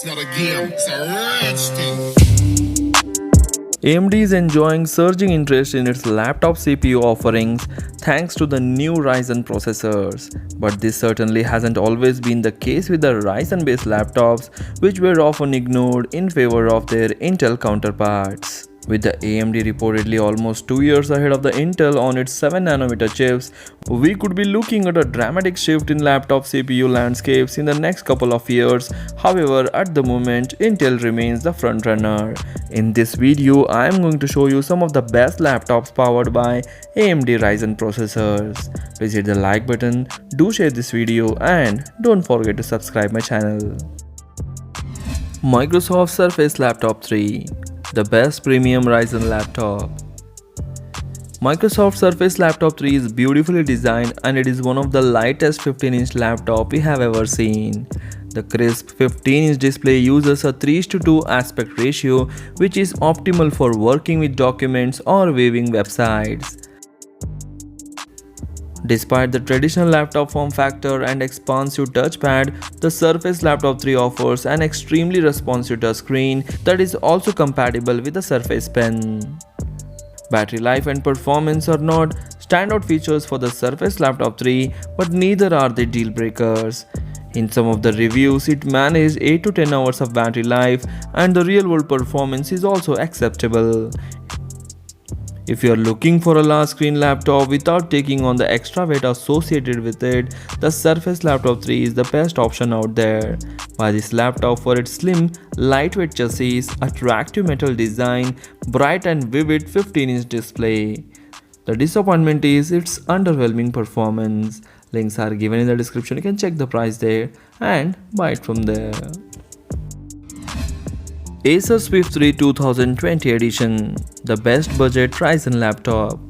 It's not a game, it's a rich thing. AMD is enjoying surging interest in its laptop CPU offerings thanks to the new Ryzen processors. But this certainly hasn't always been the case with the Ryzen-based laptops, which were often ignored in favor of their Intel counterparts. With the AMD reportedly almost 2 years ahead of the Intel on its 7nm chips, we could be looking at a dramatic shift in laptop CPU landscapes in the next couple of years. However, at the moment, Intel remains the frontrunner. In this video, I am going to show you some of the best laptops powered by AMD Ryzen processors. Please hit the like button, do share this video, and don't forget to subscribe my channel. Microsoft Surface Laptop 3, the best premium Ryzen laptop. Microsoft Surface Laptop 3 is beautifully designed and it is one of the lightest 15-inch laptop we have ever seen. The crisp 15-inch display uses a 3:2 aspect ratio, which is optimal for working with documents or viewing websites. Despite the traditional laptop form factor and expansive touchpad, the Surface Laptop 3 offers an extremely responsive touchscreen that is also compatible with the Surface Pen. Battery life and performance are not standout features for the Surface Laptop 3, but neither are they deal breakers. In some of the reviews, it managed 8 to 10 hours of battery life, and the real-world performance is also acceptable. If you are looking for a large screen laptop without taking on the extra weight associated with it, the Surface Laptop 3 is the best option out there. Buy this laptop for its slim, lightweight chassis, attractive metal design, bright and vivid 15-inch display. The disappointment is its underwhelming performance. Links are given in the description, you can check the price there and buy it from there. Acer Swift 3 2020 edition, the best budget Ryzen laptop.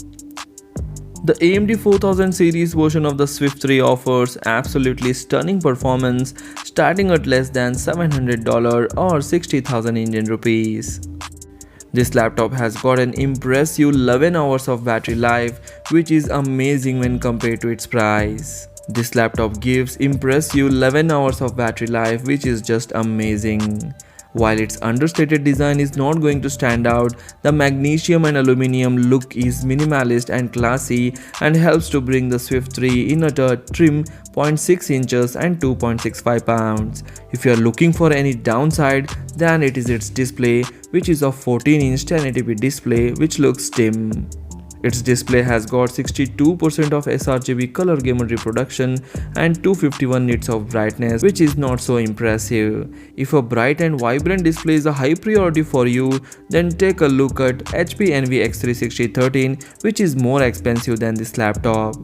The AMD 4000 series version of the Swift 3 offers absolutely stunning performance, starting at less than $700 or 60,000 Indian rupees. This laptop has got an impressive 11 hours of battery life, which is amazing when compared to its price. This laptop gives impressive 11 hours of battery life, which is just amazing. While its understated design is not going to stand out, the magnesium and aluminum look is minimalist and classy and helps to bring the Swift 3 in at a trim 0.6 inches and 2.65 pounds. If you are looking for any downside, then it is its display, which is a 14-inch 1080p display which looks dim. Its display has got 62% of sRGB color gamut reproduction and 251 nits of brightness, which is not so impressive. If a bright and vibrant display is a high priority for you, then take a look at HP Envy X36013, which is more expensive than this laptop.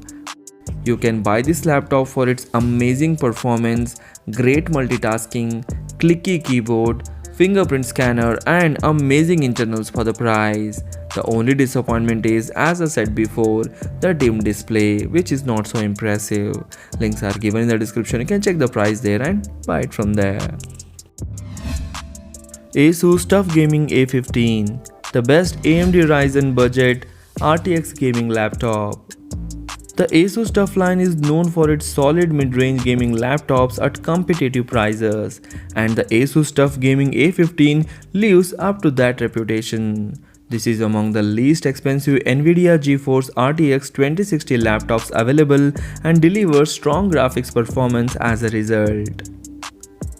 You can buy this laptop for its amazing performance, great multitasking, clicky keyboard, fingerprint scanner and amazing internals for the price. The only disappointment is, as I said before, the dim display, which is not so impressive. Links are given in the description, you can check the price there and buy it from there. ASUS TUF Gaming A15, the best AMD Ryzen budget RTX gaming laptop. The ASUS TUF line is known for its solid mid-range gaming laptops at competitive prices, and the ASUS TUF Gaming A15 lives up to that reputation. This is among the least expensive NVIDIA GeForce RTX 2060 laptops available and delivers strong graphics performance as a result.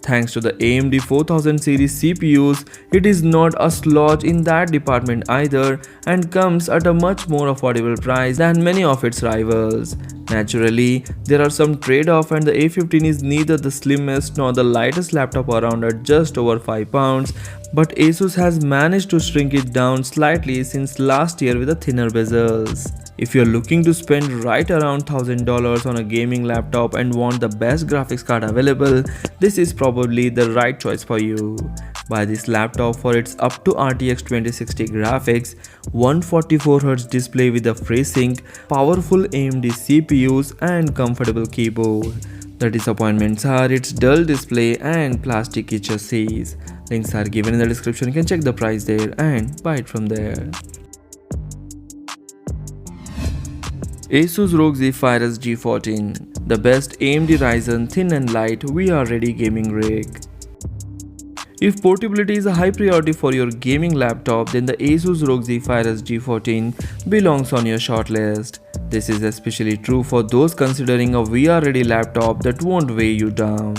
Thanks to the AMD 4000 series CPUs, it is not a slouch in that department either and comes at a much more affordable price than many of its rivals. Naturally, there are some trade-off and the A15 is neither the slimmest nor the lightest laptop around at just over 5 pounds, but ASUS has managed to shrink it down slightly since last year with the thinner bezels. If you're looking to spend right around $1000 on a gaming laptop and want the best graphics card available, this is probably the right choice for you. Buy this laptop for its up to RTX 2060 graphics, 144Hz display with a FreeSync, powerful AMD CPUs and comfortable keyboard. The disappointments are its dull display and plasticky chassis. Links are given in the description, you can check the price there and buy it from there. Asus ROG Zephyrus G14, the best AMD Ryzen thin and light VR ready gaming rig. If portability is a high priority for your gaming laptop, then the Asus ROG Zephyrus G14 belongs on your shortlist. This is especially true for those considering a VR-ready laptop that won't weigh you down.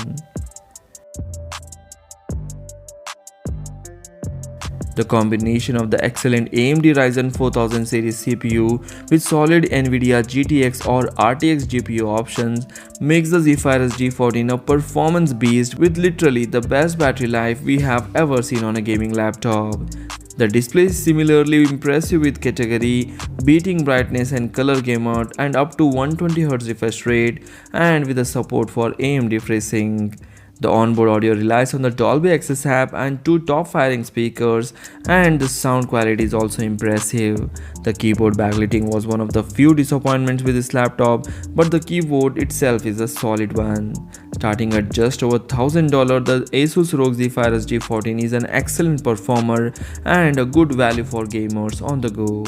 The combination of the excellent AMD Ryzen 4000 series CPU with solid NVIDIA GTX or RTX GPU options makes the Zephyrus G14 a performance beast with literally the best battery life we have ever seen on a gaming laptop. The display is similarly impressive with category-beating brightness and color gamut and up to 120Hz refresh rate and with the support for AMD FreeSync. The onboard audio relies on the Dolby Access app and two top-firing speakers, and the sound quality is also impressive. The keyboard backlighting was one of the few disappointments with this laptop, but the keyboard itself is a solid one. Starting at just over $1,000, the Asus ROG Zephyrus G14 is an excellent performer and a good value for gamers on the go.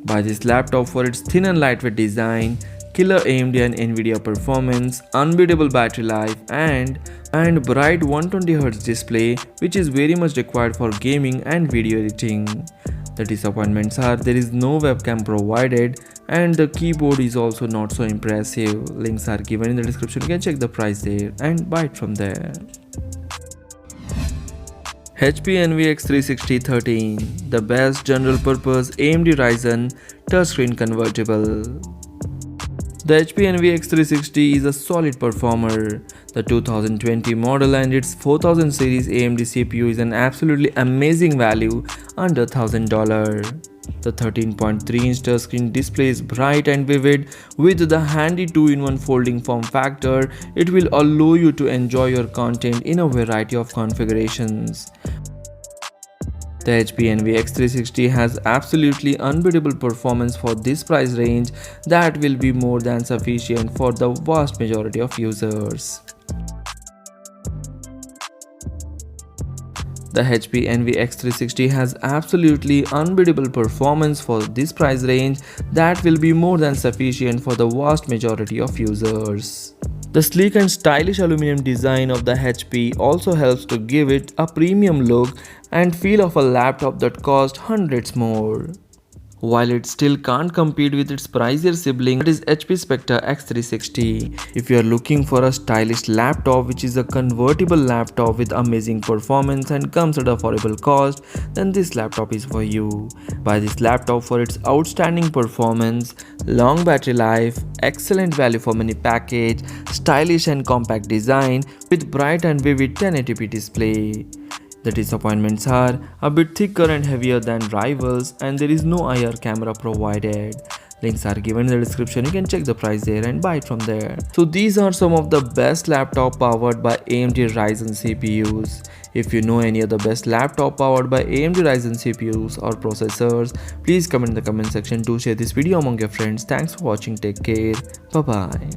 Buy this laptop for its thin and lightweight design, killer AMD and NVIDIA performance, unbeatable battery life and bright 120Hz display, which is very much required for gaming and video editing. The disappointments are there is no webcam provided and the keyboard is also not so impressive. Links are given in the description, you can check the price there and buy it from there. HP NVX 36013, the best general purpose AMD Ryzen touchscreen convertible. The HP NVX 360 is a solid performer. The 2020 model and its 4000 series AMD CPU is an absolutely amazing value under $1,000. The 13.3-inch touchscreen display is bright and vivid. With the handy 2-in-1 folding form factor, it will allow you to enjoy your content in a variety of configurations. The HP NVX 360 has absolutely unbeatable performance for this price range that will be more than sufficient for the vast majority of users. The HP NVX 360 has absolutely unbeatable performance for this price range that will be more than sufficient for the vast majority of users. The sleek and stylish aluminum design of the HP also helps to give it a premium look and feel of a laptop that costs hundreds more. While it still can't compete with its pricier sibling, that is HP Spectre X360. If you are looking for a stylish laptop which is a convertible laptop with amazing performance and comes at affordable cost, then this laptop is for you. Buy this laptop for its outstanding performance, long battery life, excellent value for money package, stylish and compact design with bright and vivid 1080p display. The disappointments are a bit thicker and heavier than rivals and there is no IR camera provided. Links are given in the description, you can check the price there and buy it from there. So these are some of the best laptop powered by AMD Ryzen CPUs. If you know any of the best laptop powered by AMD Ryzen CPUs or processors, please comment in the comment section to share this video among your friends. Thanks for watching, take care, bye bye.